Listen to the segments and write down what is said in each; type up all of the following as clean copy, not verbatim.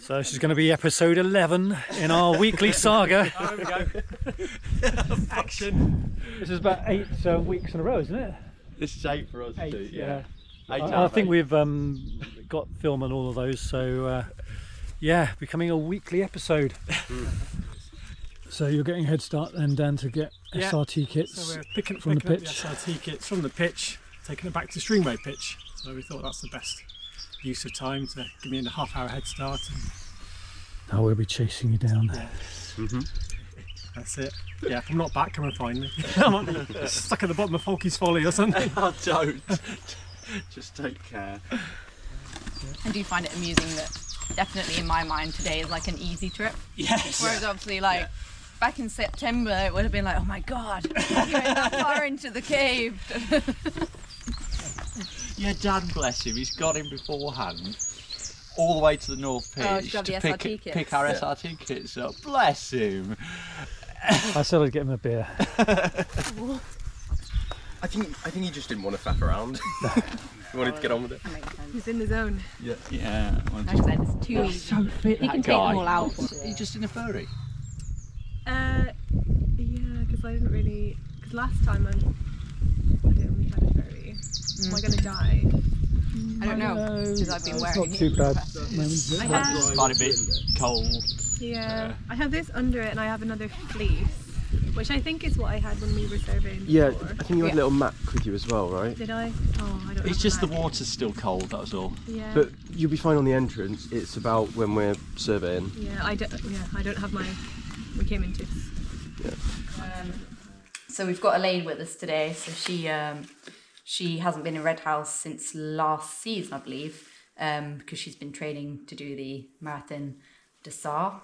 So this is going to be episode 11 in our weekly saga. Oh, there we go. Action. This is about 8 weeks in a row, isn't it? This is 8 for us, 8, too, yeah. I think we've got film on all of those, so yeah, becoming a weekly episode. So you're getting a head start then, Dan, to get SRT kits so we're picking from the up pitch. the SRT kits from the pitch, taking it back to the streamway pitch. So we thought that's the best use of time to give me a half-hour head start. Oh, we'll be chasing you down. Yeah. That's it. Yeah, if I'm not back, come and find me. I'm stuck at the bottom of Falky's Folly or something. Oh, don't. Just take care. I do find it amusing that definitely in my mind today is like an easy trip. Yes. Whereas obviously like back in September it would have been like, oh my god, you're that far into the cave. Yeah, Dan, bless him, he's got him beforehand. All the way to the North Pitch to to pick our SRT kits up. Bless him. I said I'd get him a beer. I think he just didn't want to faff around. He wanted to get on with it. That makes sense. He's in the zone. Yeah. Like I said, it's too easy. So fit, He that can take guy. them all out. He's just in a furry. Yeah, because I didn't really. Because last time I only had a furry. Am I going to die? I don't know, because I've been It's wearing not it. too bad at the moment, is it? I have. Quite a bit cold. Yeah, I have this under it, and I have another fleece, which I think is what I had when we were surveying. Yeah, before. I think you had a little map with you as well, right? Did I? Oh, I don't. It's have just the that. water's still cold, that was all. Yeah. But you'll be fine on the entrance. It's about when we're surveying. Yeah, I don't. Yeah, I don't have my. We came in tips. So we've got Elaine with us today. So she hasn't been in Redhouse since last season, I believe, because she's been training to do the Marathon de Sable,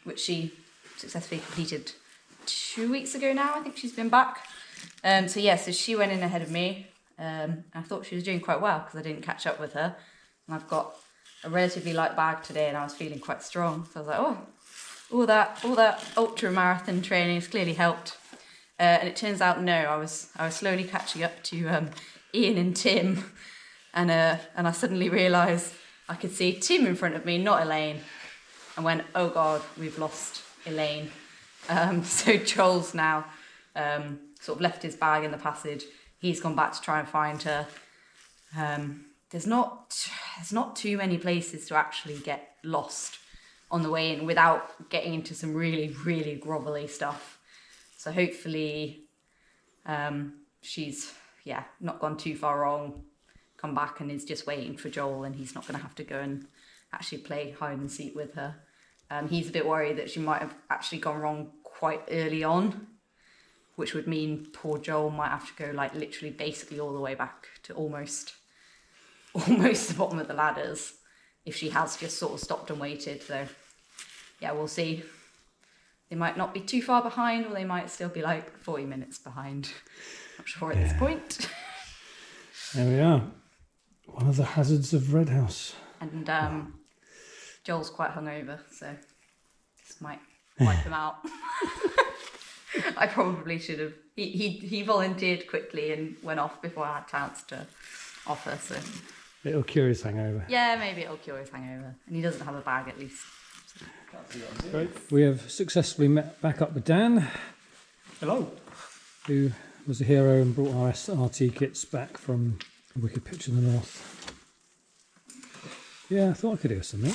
which she successfully completed 2 weeks ago now. I think she's been back. So she went in ahead of me. I thought she was doing quite well because I didn't catch up with her. And I've got a relatively light bag today and I was feeling quite strong. So I was like, oh, all that ultra marathon training has clearly helped. And it turns out, no, I was slowly catching up to Ian and Tim. And I suddenly realised I could see Tim in front of me, not Elaine. And went, oh God, we've lost Elaine. So Joel's now sort of left his bag in the passage. He's gone back to try and find her. There's not too many places to actually get lost on the way in without getting into some really, really grovelly stuff. So hopefully she's, not gone too far wrong, come back and is just waiting for Joel and he's not going to have to go and actually play hide and seek with her. He's a bit worried that she might have actually gone wrong quite early on, which would mean poor Joel might have to go like literally basically all the way back to almost the bottom of the ladders if she has just sort of stopped and waited. So yeah, we'll see. They might not be too far behind or they might still be like 40 minutes behind. Not sure at this point. There we are. One of the hazards of Redhouse. And Joel's quite hungover, so this might wipe him out. I probably should have. He volunteered quickly and went off before I had a chance to offer. So It'll cure his hangover. yeah, maybe it'll cure his hangover. And he doesn't have a bag at least. Great. We have successfully met back up with Dan, Hello. who was a hero and brought our SRT kits back from a wicked pitch in the north. Yeah, I thought I could do something.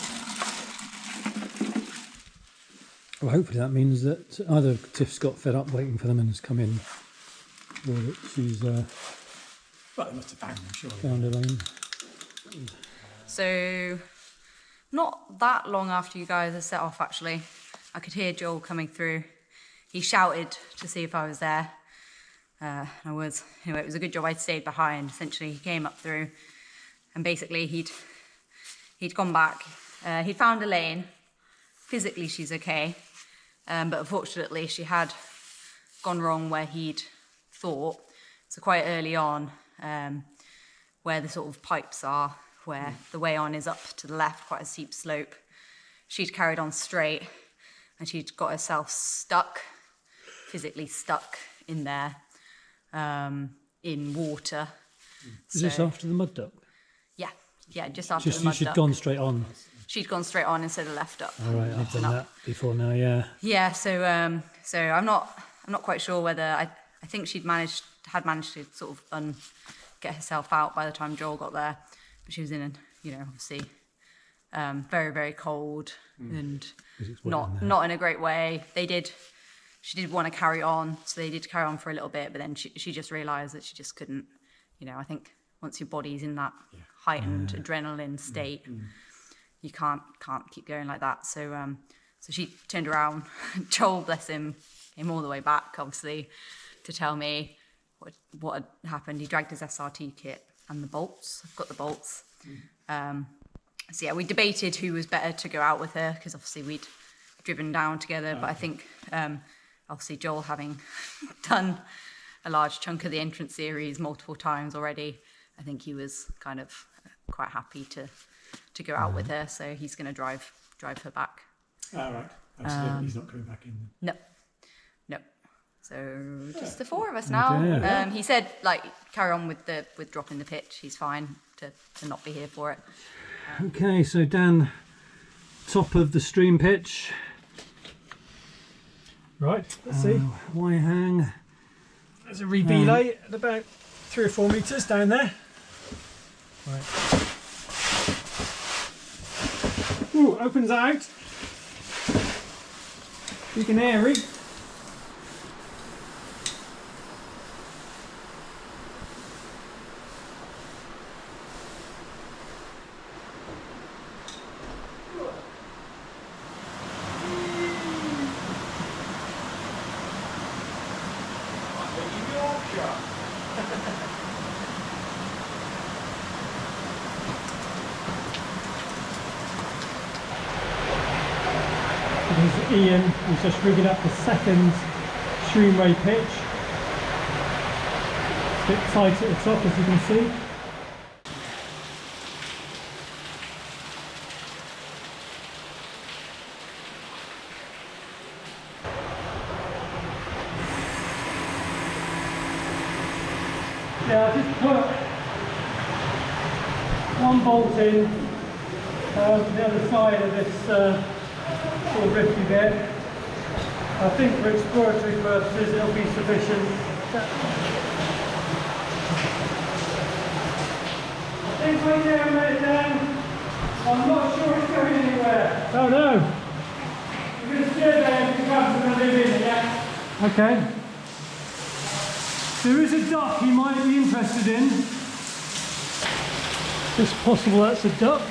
Well, hopefully that means that either Tiff's got fed up waiting for them and has come in, or that she's Well, they must have found them, surely. found Elaine. So not that long after you guys had set off, actually, I could hear Joel coming through. He shouted to see if I was there. I was. Anyway, it was a good job I'd stayed behind. Essentially, he came up through and basically he'd gone back. He'd found Elaine. Physically, she's okay. But unfortunately, she had gone wrong where he'd thought. So quite early on, where the sort of pipes are, where the way on is up to the left, quite a steep slope. She'd carried on straight and she'd got herself stuck, physically stuck in there, in water. Is this after the mud duck? Yeah, yeah, just after the mud She'd duck. gone straight on. She'd gone straight on instead of left up. All right, I've done that before now. Yeah. Yeah, so I'm not quite sure whether I think had managed to sort of get herself out by the time Joel got there, but she was in obviously very, very cold and not in a great way. She did want to carry on, so they did carry on for a little bit, but then she just realised that she just couldn't. I think once your body's in that heightened adrenaline state, you can't keep going like that. So she turned around. Joel, bless him, came all the way back, obviously, to tell me what had happened. He dragged his SRT kit and the bolts. I've got the bolts. So yeah, we debated who was better to go out with her, because obviously we'd driven down together. But I think obviously Joel, having done a large chunk of the entrance series multiple times already, I think he was kind of quite happy to go out with her. So he's going to drive her back. All right. Absolutely. He's not coming back in. No. So just the four of us now. He said, carry on with dropping the pitch. He's fine to not be here for it. Okay, so Dan, top of the stream pitch. Right, let's see. Why hang? There's a relay at about 3 or 4 metres down there. Right. Ooh, opens out. Big and airy. This is Ian, who's just rigging up the second streamway pitch. A bit tight at the top, as you can see. Yeah, I just put one bolt in the other side of this sort of rifty bit. I think for exploratory purposes it'll be sufficient. It's way down there, Dan. I'm not sure it's going anywhere. Oh no! You're going to steer there if you come to live in, yeah? Okay. There is a duck he might be interested in. It's possible that's a duck.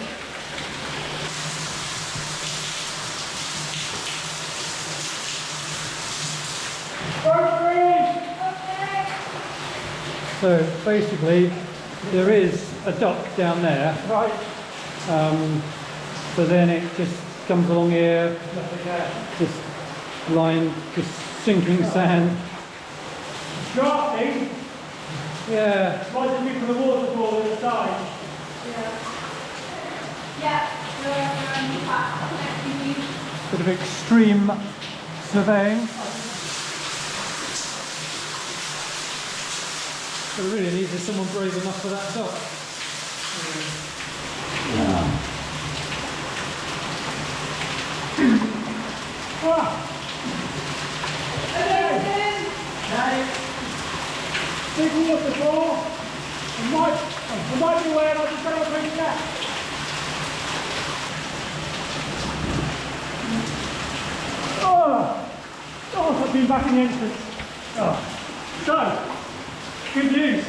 So basically, there is a duck down there. Right. But then it just comes along here, just sinking sand. Drafting? Yeah. Might just be for the waterfall at the side. Yeah. Bit of extreme surveying. What we really need is someone brave enough for that duck. Big waterfall. I might be where I just got a big net. Oh, I've been back in the entrance. So, good news.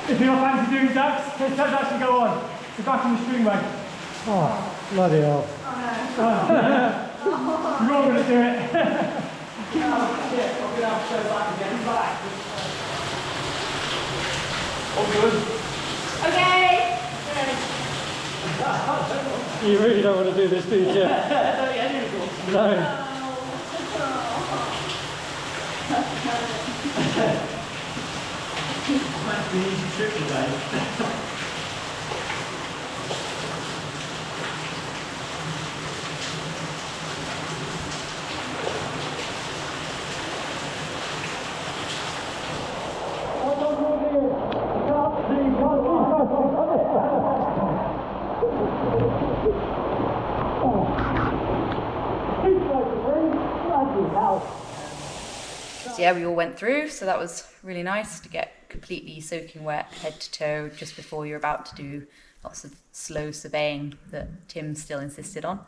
If you're not fancy doing ducks, let's actually go on. We're back on the streamway. Oh, bloody hell. You're all going to do it. Oh, shit. I'm going to have to go back again. Back. All good. Okay. You really don't want to do this, do you? No. Might be an easy trip today. So yeah, we all went through, so that was really nice to get completely soaking wet head to toe just before you're about to do lots of slow surveying that Tim still insisted on.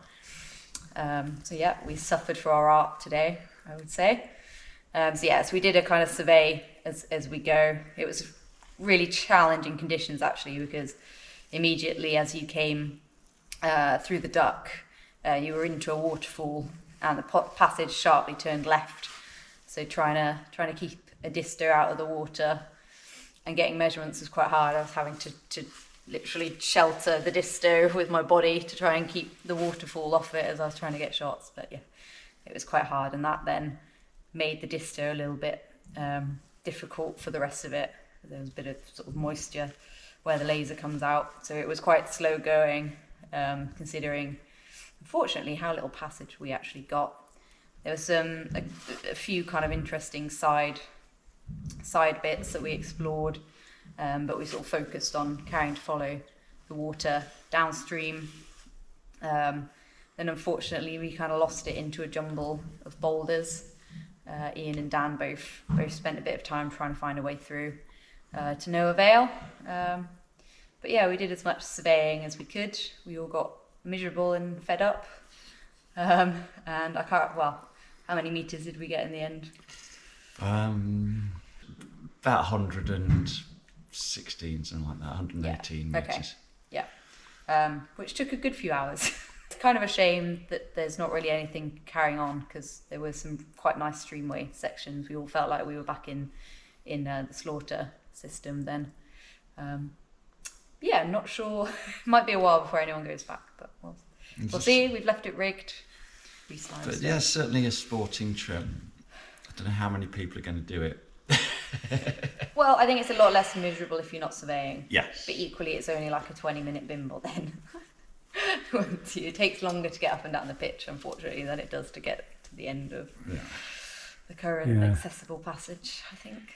So yeah, we suffered for our art today, I would say. So we did a kind of survey as we go. It was really challenging conditions actually, because immediately as you came through the duck, you were into a waterfall and the passage sharply turned left. So trying to keep a disto out of the water and getting measurements was quite hard. I was having to literally shelter the disto with my body to try and keep the waterfall off it as I was trying to get shots. But yeah, it was quite hard, and that then made the disto a little bit difficult for the rest of it. There was a bit of sort of moisture where the laser comes out, so it was quite slow going, considering unfortunately how little passage we actually got. There was a few kind of interesting side bits that we explored, but we sort of focused on carrying to follow the water downstream. Then unfortunately we kind of lost it into a jumble of boulders. Ian and Dan both spent a bit of time trying to find a way through, to no avail. But yeah, we did as much surveying as we could. We all got miserable and fed up. And I can't, how many meters did we get in the end? About 116, something like that, 118 Okay. metres. Yeah, which took a good few hours. It's kind of a shame that there's not really anything carrying on, because there were some quite nice streamway sections. We all felt like we were back in the slaughter system then. Yeah, not sure. It might be a while before anyone goes back, but we'll see. We've left it rigged. But yeah, certainly a sporting trip. I don't know how many people are going to do it. Well, I think it's a lot less miserable if you're not surveying. Yes. But equally, it's only like a 20-minute bimble then. It takes longer to get up and down the pitch, unfortunately, than it does to get to the end of the current accessible passage, I think.